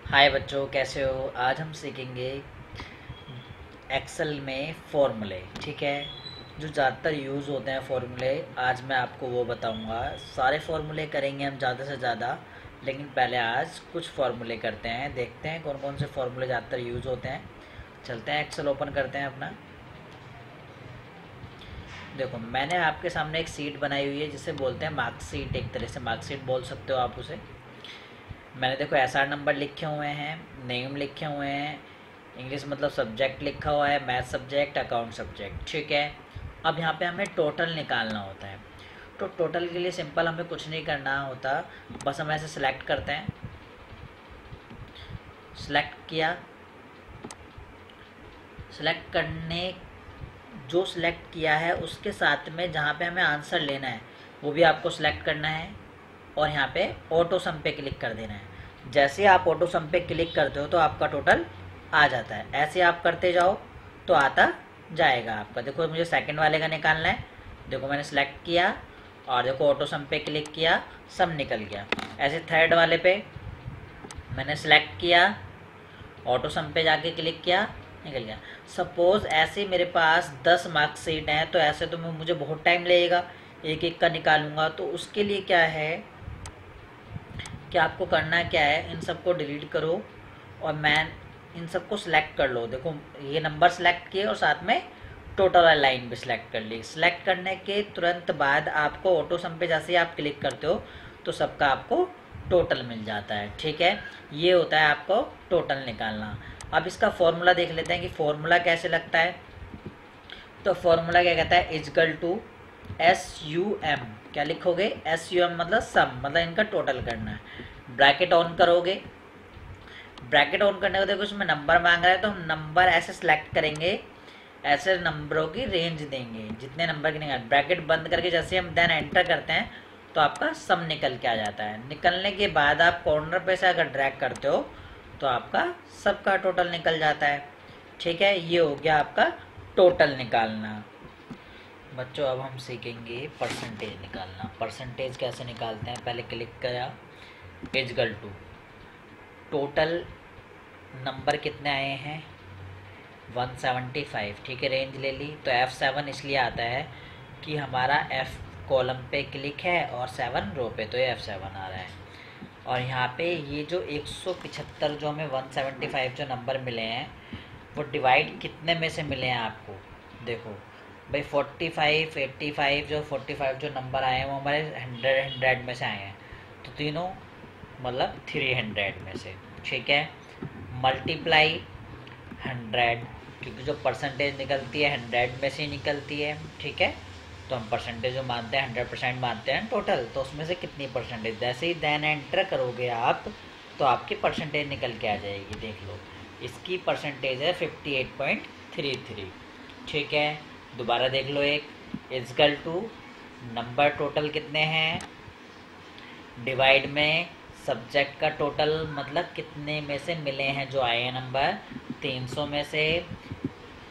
हाय बच्चों, कैसे हो। आज हम सीखेंगे एक्सेल में फॉर्मूले। ठीक है, जो ज़्यादातर यूज़ होते हैं फॉर्मूले, आज मैं आपको वो बताऊंगा। सारे फॉर्मूले करेंगे हम ज़्यादा से ज़्यादा, लेकिन पहले आज कुछ फॉर्मूले करते हैं, देखते हैं कौन कौन से फॉर्मूले ज़्यादातर यूज़ होते हैं। चलते हैं, एक्सेल ओपन करते हैं अपना। देखो, मैंने आपके सामने एक सीट बनाई हुई है जिसे बोलते हैं मार्कशीट। एक तरह से मार्कशीट बोल सकते हो आप उसे। मैंने देखो SR नंबर लिखे हुए हैं, नेम लिखे हुए हैं, इंग्लिश मतलब सब्जेक्ट लिखा हुआ है, मैथ सब्जेक्ट, अकाउंट सब्जेक्ट। ठीक है, अब यहाँ पे हमें टोटल निकालना होता है। तो टोटल के लिए सिंपल, हमें कुछ नहीं करना होता, बस हम ऐसे सिलेक्ट करते हैं। सिलेक्ट किया, सिलेक्ट करने जो सिलेक्ट किया है उसके साथ में जहाँ पे हमें आंसर लेना है वो भी आपको सिलेक्ट करना है, और यहाँ पे ऑटो सम पे क्लिक कर देना है। जैसे आप ऑटो सम पे क्लिक करते हो तो आपका टोटल आ जाता है। ऐसे आप करते जाओ तो आता जाएगा आपका। देखो, मुझे सेकंड वाले का निकालना है। देखो, मैंने सेलेक्ट किया और देखो ऑटो सम पे क्लिक किया, सम निकल गया। ऐसे थर्ड वाले पे मैंने सेलेक्ट किया, ऑटो सम पे जाके क्लिक किया, निकल गया। सपोज़ ऐसे मेरे पास 10 मार्कशीट हैं, तो ऐसे तो मुझे बहुत टाइम लगेगा, एक एक का निकालूंगा। तो उसके लिए क्या है कि आपको करना क्या है, इन सबको डिलीट करो और मैं इन सबको सिलेक्ट कर लो। देखो, ये नंबर सेलेक्ट किए और साथ में टोटल लाइन भी सिलेक्ट कर ली। सिलेक्ट करने के तुरंत बाद आपको ऑटो सम पे जैसे ही आप क्लिक करते हो तो सबका आपको टोटल मिल जाता है। ठीक है, ये होता है आपको टोटल निकालना। अब इसका फॉर्मूला देख लेते हैं कि फॉर्मूला कैसे लगता है। तो फॉर्मूला क्या कहता है, इजकल टू SUM। क्या लिखोगे, SUM मतलब सम, मतलब इनका टोटल करना है। ब्रैकेट ऑन करोगे, ब्रैकेट ऑन करने को देखो इसमें नंबर मांग रहा है तो हम नंबर ऐसे सेलेक्ट करेंगे, ऐसे नंबरों की रेंज देंगे जितने नंबर की निकाल। ब्रैकेट बंद करके जैसे हम देन एंटर करते हैं तो आपका सम निकल के आ जाता है। निकलने के बाद आप कॉर्नर पे से अगर ड्रैग करते हो तो आपका सबका टोटल निकल जाता है। ठीक है, ये हो गया आपका टोटल निकालना। बच्चों, अब हम सीखेंगे परसेंटेज निकालना। परसेंटेज कैसे निकालते हैं, पहले क्लिक करा, इजकल टू टोटल नंबर कितने आए हैं 175। ठीक है, रेंज ले ली तो F7 इसलिए आता है कि हमारा F कॉलम पे क्लिक है और 7 रो पे, तो ये F7 आ रहा है। और यहाँ पे ये जो 175 जो हमें 175 जो नंबर मिले हैं वो डिवाइड कितने में से मिले हैं आपको। देखो भाई, 45 85 जो 45 जो नंबर आए हैं वो हमारे 100 में से आए हैं, तो तीनों मतलब 300 में से। ठीक है, मल्टीप्लाई 100, क्योंकि जो परसेंटेज निकलती है 100 में से ही निकलती है। ठीक है, तो हम परसेंटेज जो मानते हैं 100% मानते हैं टोटल, तो उसमें से कितनी परसेंटेज, जैसे ही देन एंटर करोगे आप तो आपकी परसेंटेज निकल के आ जाएगी। देख लो, इसकी परसेंटेज है 58.33। ठीक है, दोबारा देख लो, एक इजकल टू नंबर टोटल कितने हैं डिवाइड में सब्जेक्ट का टोटल, मतलब कितने में से मिले हैं जो आए हैं नंबर 300 में से,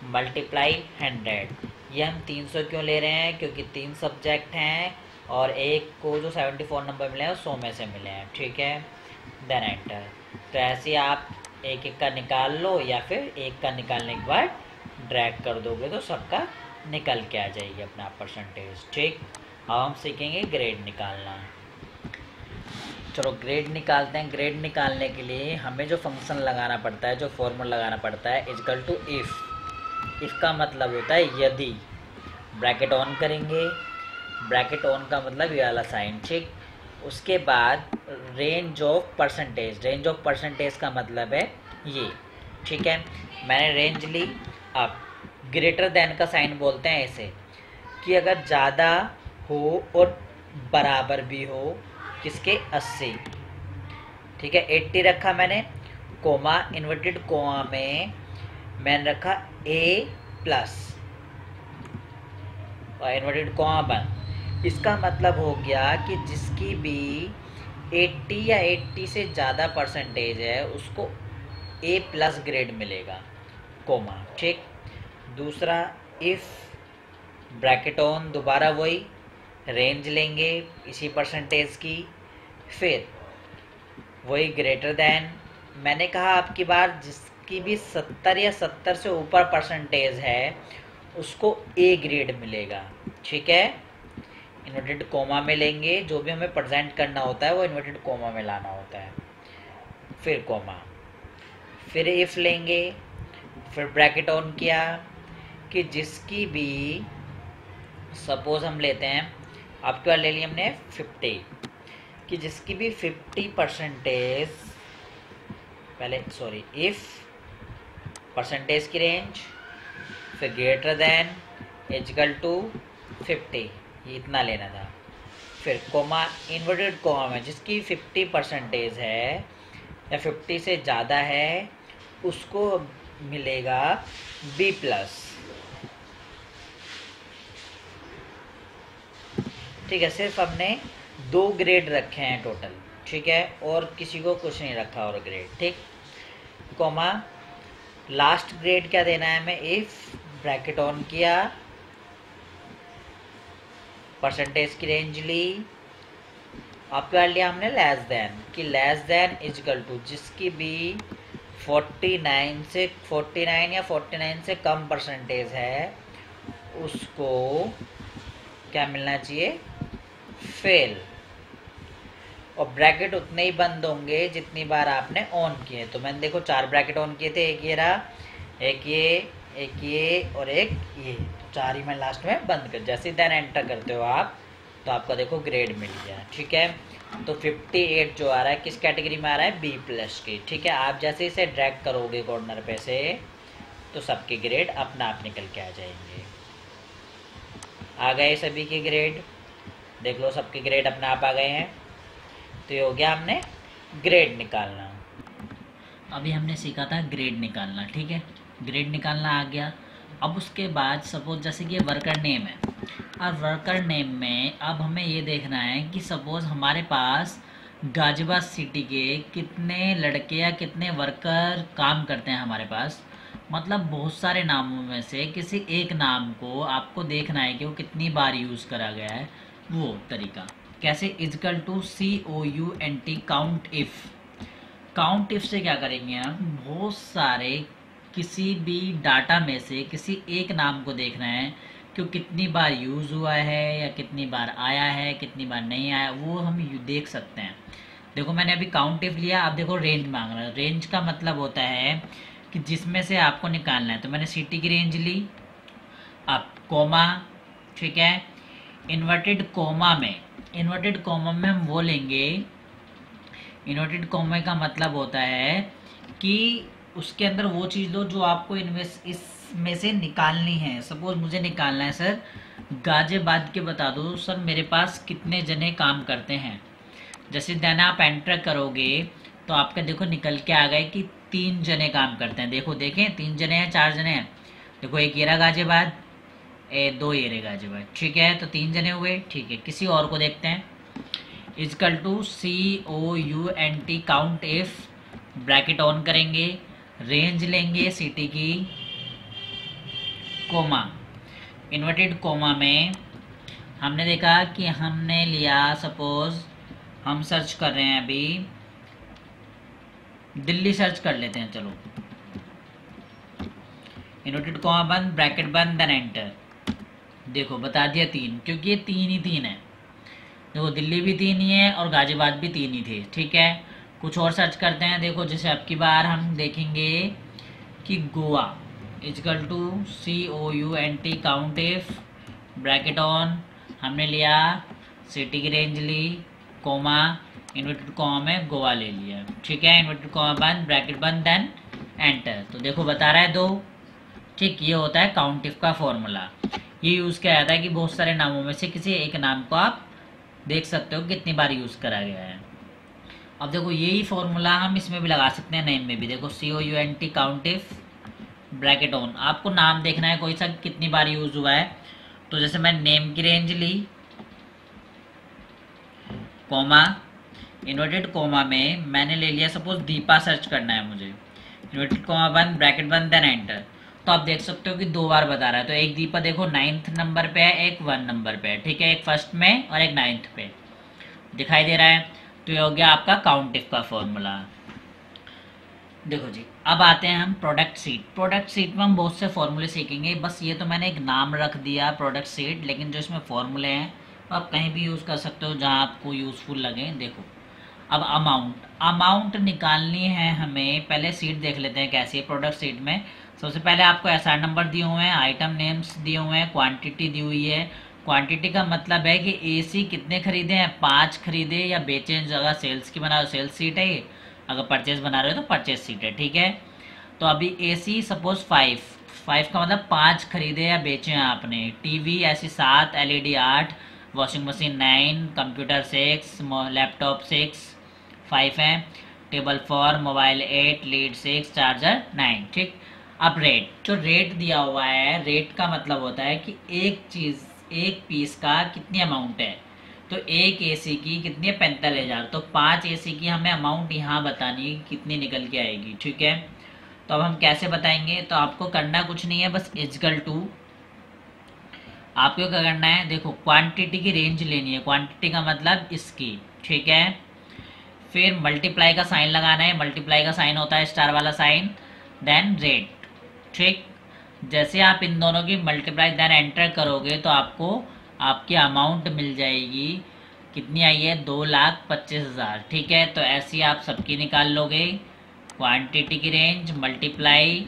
मल्टीप्लाई 100। ये हम 300 क्यों ले रहे हैं, क्योंकि 3 सब्जेक्ट हैं और एक को जो 74 नंबर मिले हैं 100 में से मिले हैं। ठीक है, देन एंटर। तो ऐसे ही आप एक एक का निकाल लो या फिर एक का निकालने के बाद ड्रैग कर दोगे तो सबका निकल के आ जाएगी अपना परसेंटेज। ठीक, अब हम सीखेंगे ग्रेड निकालना। चलो ग्रेड निकालते हैं। ग्रेड निकालने के लिए हमें जो फंक्शन लगाना पड़ता है, जो फॉर्मूला लगाना पड़ता है, इजकल टू इफ़ का मतलब होता है यदि। ब्रैकेट ऑन करेंगे, ब्रैकेट ऑन का मतलब ये वाला साइन। ठीक, उसके बाद range of percentage, range of percentage का मतलब है ये। ठीक है, मैंने रेंज ली। अब ग्रेटर देन का साइन बोलते हैं इसे, कि अगर ज़्यादा हो और बराबर भी हो किसके, 80। ठीक है, 80 रखा मैंने, कोमा इन्वर्टेड कोमा में मैंने रखा A+ और इन्वर्टेड कोमा बंद। इसका मतलब हो गया कि जिसकी भी 80 या 80 से ज़्यादा परसेंटेज है उसको A+ ग्रेड मिलेगा, कोमा। ठीक, दूसरा इफ़ ब्रैकेट ऑन, दोबारा वही रेंज लेंगे इसी परसेंटेज की, फिर वही ग्रेटर दैन मैंने कहा आपकी बार जिसकी भी 70 या 70 से ऊपर परसेंटेज है उसको ए ग्रेड मिलेगा, ठीक है। इन्वर्टेड कोमा में लेंगे, जो भी हमें प्रेजेंट करना होता है वो इन्वर्टेड कोमा में लाना होता है, फिर कोमा, फिर इफ लेंगे, फिर ब्रैकेट ऑन किया कि जिसकी भी, सपोज हम लेते हैं, आपके बार ले लिया हमने 50, कि जिसकी भी 50% पहले सॉरी इफ परसेंटेज की रेंज, फिर ग्रेटर देन इक्वल टू 50, ये इतना लेना था, फिर कोमा, इन्वर्टेड कोमा में जिसकी 50% है या 50 से ज़्यादा है उसको मिलेगा B+। ठीक है, सिर्फ हमने 2 ग्रेड रखे हैं टोटल, ठीक है, और किसी को कुछ नहीं रखा और ग्रेड, ठीक। कोमा, लास्ट ग्रेड क्या देना है हमें, इफ ब्रैकेट ऑन किया, परसेंटेज की रेंज ली, आपके बार लिया हमने लेस देन, कि लेस देन इक्वल टू जिसकी भी 49 या 49 से कम परसेंटेज है उसको क्या मिलना चाहिए, फेल। और ब्रैकेट उतने ही बंद होंगे जितनी बार आपने ऑन किए। तो मैंने देखो 4 ब्रैकेट ऑन किए थे, एक ये रहा, एक ये और एक ये, तो 4 ही मैं लास्ट में बंद कर, जैसे देन एंटर करते हो आप तो आपका देखो ग्रेड मिल गया, ठीक है। तो 58 जो आ रहा है किस कैटेगरी में आ रहा है, B+ की, ठीक है। आप जैसे इसे ड्रैग करोगे कॉर्नर पे से तो सबके ग्रेड अपना आप निकल के आ जाएंगे। आ गए सभी के ग्रेड, देख लो सबके ग्रेड अपने आप आ गए हैं। तो ये हो गया हमने ग्रेड निकालना। अभी हमने सीखा था ग्रेड निकालना, ठीक है, ग्रेड निकालना आ गया। अब उसके बाद सपोज जैसे कि वर्कर नेम है, अब वर्कर नेम में अब हमें ये देखना है कि सपोज हमारे पास गाजियाबाद सिटी के कितने लड़के या कितने वर्कर काम करते हैं हमारे पास, मतलब बहुत सारे नामों में से किसी एक नाम को आपको देखना है कि वो कितनी बार यूज़ करा गया है। वो तरीका कैसे, equal to COUNT count if. Count if से क्या करेंगे हम, बहुत सारे किसी भी डाटा में से किसी एक नाम को देखना है कि वो कितनी बार यूज़ हुआ है या कितनी बार आया है, कितनी बार नहीं आया, वो हम देख सकते हैं। देखो मैंने अभी काउंट इफ लिया, अब देखो रेंज मांग रहा है। रेंज का मतलब होता है कि जिसमें से आपको निकालना है। तो मैंने सिटी की रेंज ली, अब कोमा, ठीक है, इन्वर्टेड कोमा में हम वो लेंगे, इन्वर्टेड कोमा का मतलब होता है कि उसके अंदर वो चीज़ लो जो आपको इसमें से निकालनी है। सपोज मुझे निकालना है सर गाजियाबाद के, बता दो सर मेरे पास कितने जने काम करते हैं। जैसे देन आप एंटर करोगे तो आपका देखो निकल के आ गए कि 3 जने काम करते हैं। देखो देखें 3 जने हैं, 4 जने हैं, देखो एक ये रहा गाजियाबाद, 2 ये रहे गाजियाबाद, ठीक है, तो 3 जने हुए, ठीक है। किसी और को देखते हैं, equal to COUNT count if, bracket on करेंगे, रेंज लेंगे सिटी की, कोमा, इन्वर्टेड कोमा में हमने देखा कि हमने लिया, सपोज हम सर्च कर रहे हैं अभी दिल्ली, सर्च कर लेते हैं, चलो, इन्वर्टेड कोमा बंद, ब्रैकेट बंद, देन एंटर। देखो बता दिया 3, क्योंकि ये 3 है। देखो दिल्ली भी 3 ही है और गाजियाबाद भी 3 ही थे, ठीक है। कुछ और सर्च करते हैं, देखो जैसे अब की बार हम देखेंगे कि Goa, equal to COUNT count if, bracket on, हमने लिया सिटी की रेंज ली, कोमा, इन्वर्टेड कोमा में गोवा ले लिया, ठीक है, इन्वर्टेड कोमा बंद, ब्रैकेट बंद, देन एंटर। तो देखो बता रहा है 2, ठीक। ये होता है काउंट इफ का फॉर्मूला। ये यूज़ किया जाता है कि बहुत सारे नामों में से किसी एक नाम को आप देख सकते हो कितनी बार यूज़ करा गया है। अब देखो यही फॉर्मूला हम इसमें भी लगा सकते हैं, नेम में भी। देखो COUNT count if, bracket on, आपको नाम देखना है कोई सा कितनी बार यूज़ हुआ है। तो जैसे मैं नेम की रेंज ली, कोमा, इन्वर्टेड कोमा में मैंने ले लिया सपोज दीपा, सर्च करना है मुझे, इन्वर्टेड कोमा बंद, ब्रैकेट बंद, देन एंटर। तो आप देख सकते हो कि 2 बार बता रहा है। तो एक दीपा देखो 9th नंबर पे है, एक 1 नंबर पे है, ठीक है, एक 1st में और एक 9th पे दिखाई दे रहा है। तो ये हो गया आपका काउंट इफ का फॉर्मूला। देखो जी, अब आते हैं हम प्रोडक्ट सीट। प्रोडक्ट सीट में हम बहुत से फॉर्मूले सीखेंगे, बस ये तो मैंने एक नाम रख दिया प्रोडक्ट सीट, लेकिन जो इसमें फॉर्मूले हैं आप कहीं भी यूज़ कर सकते हो जहाँ आपको यूज़फुल लगे। देखो, अब अमाउंट निकालनी है हमें। पहले सीट देख लेते हैं कैसी है। प्रोडक्ट सीट में सबसे पहले आपको एसआर नंबर दिए हुए हैं, आइटम नेम्स दिए हुए हैं, क्वांटिटी दी हुई है। क्वांटिटी का मतलब है कि एसी कितने खरीदे हैं, 5 खरीदे या बेचे। जगह सेल्स की बना रहे हो सेल्स सीट है ये, अगर परचेज बना रहे हो तो परचेज सीट है, ठीक है। तो अभी एसी सपोज 5 का मतलब 5 खरीदे या बेचे हैं आपने। टीवी ऐसी 7, LED 8, washing machine 9, computer 6, laptop 6, 5 है। टेबल 4, मोबाइल 8, लीड 6, चार्जर 9, ठीक। अब रेट, जो रेट दिया हुआ है, रेट का मतलब होता है कि एक पीस का कितनी अमाउंट है। तो एक एसी की कितनी है, 45,000। तो 5 एसी की हमें अमाउंट यहाँ बतानी है कितनी निकल के आएगी, ठीक है। तो अब हम कैसे बताएंगे, तो आपको करना कुछ नहीं है, बस इजकल टू आपको क्या करना है, देखो क्वांटिटी की रेंज लेनी है। क्वांटिटी का मतलब इसकी, ठीक है। फिर मल्टीप्लाई का साइन लगाना है। मल्टीप्लाई का साइन होता है स्टार वाला साइन, देन रेट, ठीक। जैसे आप इन दोनों की मल्टीप्लाई देन एंटर करोगे तो आपको आपकी अमाउंट मिल जाएगी। कितनी आई है, 2,25,000, ठीक है। तो ऐसी आप सबकी निकाल लोगे। क्वांटिटी की रेंज मल्टीप्लाई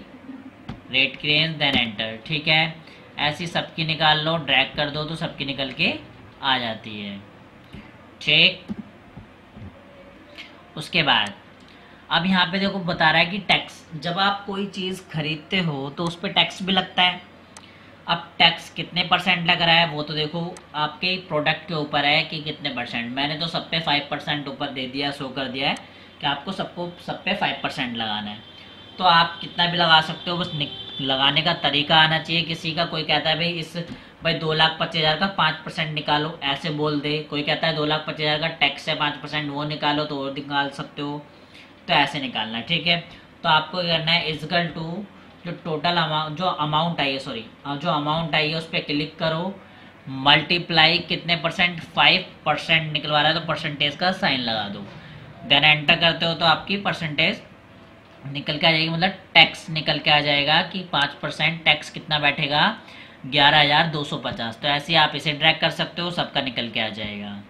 रेट की रेंज देन एंटर, ठीक है। ऐसी सबकी निकाल लो, ड्रैग कर दो तो सबकी निकल के आ जाती है, ठीक। उसके बाद अब यहाँ पे देखो बता रहा है कि टैक्स, जब आप कोई चीज़ खरीदते हो तो उस पर टैक्स भी लगता है। अब टैक्स कितने परसेंट लग रहा है वो तो देखो आपके प्रोडक्ट के ऊपर है कि कितने परसेंट। मैंने तो सब पे 5% ऊपर दे दिया, शो कर दिया है कि आपको सब पे 5% लगाना है। तो आप कितना भी लगा सकते हो, बस लगाने का तरीका आना चाहिए। किसी का कोई कहता है भाई 2,25,000 का 5% निकालो, ऐसे बोल दे। कोई कहता है 2,25,000 का टैक्स है 5%, वो निकालो, तो वो निकाल सकते हो। तो ऐसे निकालना है, ठीक है। तो आपको करना है इजकल टू जो टोटल अमाउंट, जो अमाउंट आई है उस पर क्लिक करो। मल्टीप्लाई कितने परसेंट, 5% निकलवा रहा है तो परसेंटेज का साइन लगा दो। देन एंटर करते हो तो आपकी परसेंटेज निकल के आ जाएगी, मतलब टैक्स निकल के आ जाएगा कि 5% टैक्स कितना बैठेगा, 11,250। तो ऐसे आप इसे ड्रैग कर सकते हो, सबका निकल के आ जाएगा,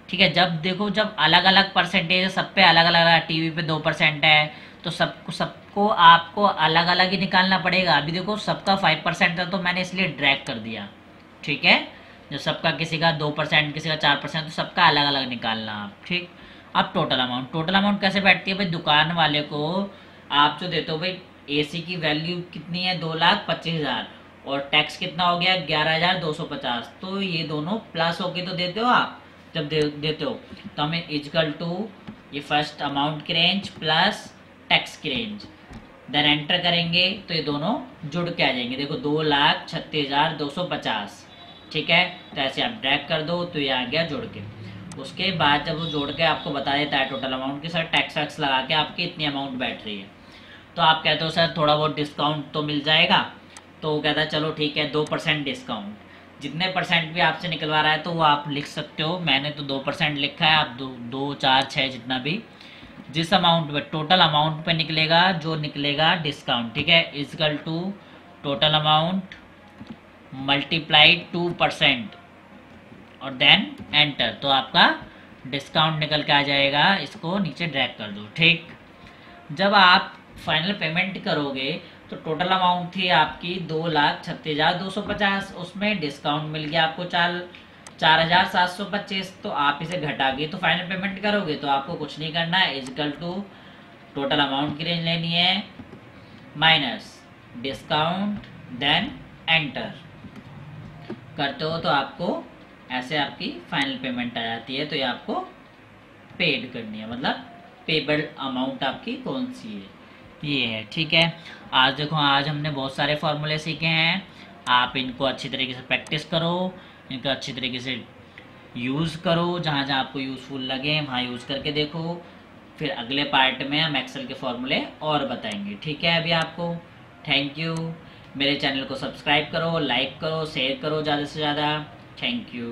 ठीक है। जब देखो जब अलग अलग परसेंटेज है, सब पे अलग अलग, टीवी पे 2% है तो सबको आपको अलग अलग ही निकालना पड़ेगा। अभी देखो सबका 5% था तो मैंने इसलिए ड्रैग कर दिया, ठीक है। जो सबका किसी का 2%, किसी का 4%, तो सबका अलग अलग निकालना आप, ठीक। अब टोटल अमाउंट कैसे बैठती है भाई, दुकान वाले को आप जो देते हो भाई, एसी की वैल्यू कितनी है, 2,25,000 और टैक्स कितना हो गया, 11,250। तो ये दोनों प्लस होके तो देते हो आप। जब देते हो तो हमें इजकल टू ये फर्स्ट अमाउंट की रेंज प्लस टैक्स की रेंज, देन एंटर करेंगे तो ये दोनों जुड़ के आ जाएंगे। देखो 2,36,250, ठीक है। तो ऐसे आप ड्रैग कर दो तो ये आ गया जुड़ के। उसके बाद जब वो जोड़ के आपको बता देता है टोटल अमाउंट के साथ टैक्स वैक्स लगा के आपकी इतनी अमाउंट बैठ रही है, तो आप कहते हो सर थोड़ा बहुत डिस्काउंट तो मिल जाएगा। तो वो कहता है चलो ठीक है 2% डिस्काउंट। जितने परसेंट भी आपसे निकलवा रहा है तो वो आप लिख सकते हो। मैंने तो 2% लिखा है, आप 2, 4, 6 जितना भी जिस अमाउंट पे टोटल अमाउंट पे निकलेगा, जो निकलेगा डिस्काउंट, ठीक है। Equal to total amount multiply 2% और देन एंटर, तो आपका डिस्काउंट निकल के आ जाएगा। इसको नीचे ड्रैग कर दो, ठीक। जब आप फाइनल पेमेंट करोगे तो टोटल अमाउंट थी आपकी 2,36,250, उसमें डिस्काउंट मिल गया आपको 4,725। तो आप इसे घटा के तो फाइनल पेमेंट करोगे, तो आपको कुछ नहीं करना है, इजकल टू टोटल अमाउंट की रेंज लेनी है माइनस डिस्काउंट देन एंटर करते हो तो आपको ऐसे आपकी फाइनल पेमेंट आ जाती है। तो ये आपको पेड करनी है, मतलब पेबल अमाउंट आपकी कौन सी है, ये है, ठीक है। आज देखो आज हमने बहुत सारे फॉर्मूले सीखे हैं। आप इनको अच्छी तरीके से प्रैक्टिस करो, इनको अच्छी तरीके से यूज़ करो, जहाँ जहाँ आपको यूज़फुल लगे वहाँ यूज़ करके देखो। फिर अगले पार्ट में हम एक्सेल के फॉर्मूले और बताएंगे, ठीक है। अभी आपको थैंक यू। मेरे चैनल को सब्सक्राइब करो, लाइक करो, शेयर करो ज़्यादा से ज़्यादा। Thank you.